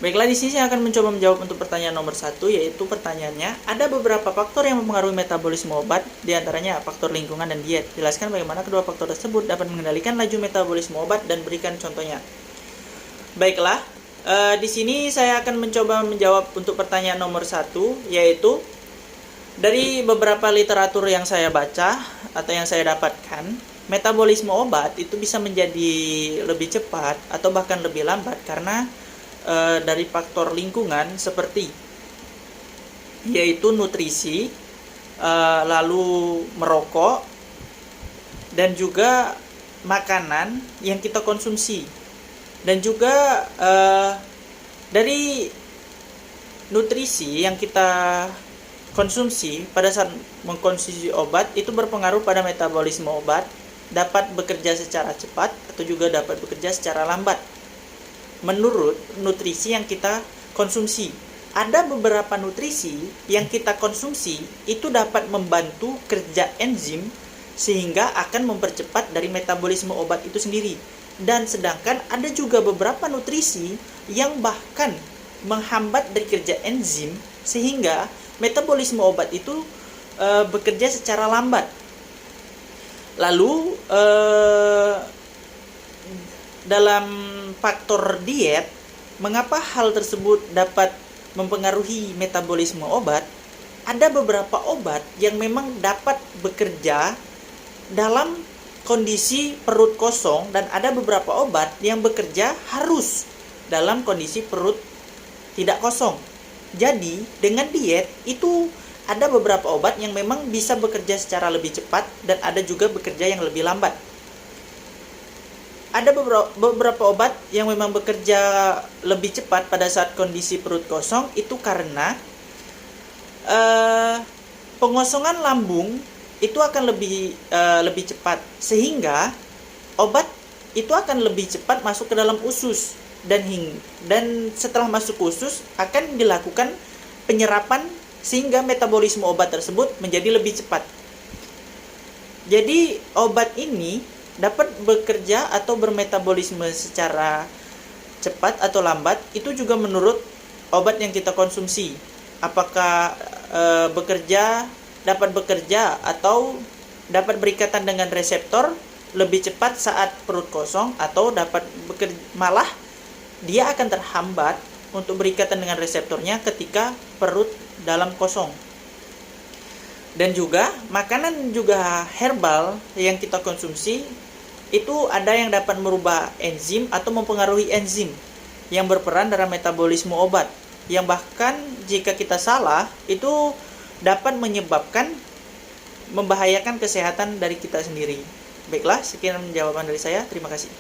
Baiklah, di sini saya akan mencoba menjawab untuk pertanyaan nomor 1, yaitu pertanyaannya, ada beberapa faktor yang mempengaruhi metabolisme obat, diantaranya faktor lingkungan dan diet. Jelaskan bagaimana kedua faktor tersebut dapat mengendalikan laju metabolisme obat dan berikan contohnya. Baiklah, di sini saya akan mencoba menjawab untuk pertanyaan nomor 1, yaitu dari beberapa literatur yang saya baca atau yang saya dapatkan, metabolisme obat itu bisa menjadi lebih cepat atau bahkan lebih lambat karena dari faktor lingkungan seperti yaitu nutrisi, lalu merokok, dan juga makanan yang kita konsumsi, dan juga dari nutrisi yang kita konsumsi pada saat mengkonsumsi obat itu berpengaruh pada metabolisme obat, dapat bekerja secara cepat atau juga dapat bekerja secara lambat menurut nutrisi yang kita konsumsi. Ada beberapa nutrisi yang kita konsumsi itu dapat membantu kerja enzim sehingga akan mempercepat dari metabolisme obat itu sendiri. Dan sedangkan ada juga beberapa nutrisi yang bahkan menghambat dari kerja enzim sehingga metabolisme obat itu bekerja secara lambat. Lalu dalam faktor diet, mengapa hal tersebut dapat mempengaruhi metabolisme obat? Ada beberapa obat yang memang dapat bekerja dalam kondisi perut kosong, dan ada beberapa obat yang bekerja harus dalam kondisi perut tidak kosong. Jadi, dengan diet itu ada beberapa obat yang memang bisa bekerja secara lebih cepat dan ada juga bekerja yang lebih lambat. Ada beberapa obat yang memang bekerja lebih cepat pada saat kondisi perut kosong itu karena pengosongan lambung itu akan lebih cepat, sehingga obat itu akan lebih cepat masuk ke dalam usus, dan setelah masuk usus akan dilakukan penyerapan sehingga metabolisme obat tersebut menjadi lebih cepat. Jadi obat ini dapat bekerja atau bermetabolisme secara cepat atau lambat itu juga menurut obat yang kita konsumsi. Apakah dapat bekerja atau dapat berikatan dengan reseptor lebih cepat saat perut kosong, atau dapat bekerja, malah dia akan terhambat untuk berikatan dengan reseptornya ketika perut dalam kosong. Dan juga makanan juga herbal yang kita konsumsi itu ada yang dapat merubah enzim atau mempengaruhi enzim yang berperan dalam metabolisme obat, yang bahkan jika kita salah itu dapat membahayakan kesehatan dari kita sendiri. Baiklah, sekian jawaban dari saya. Terima kasih.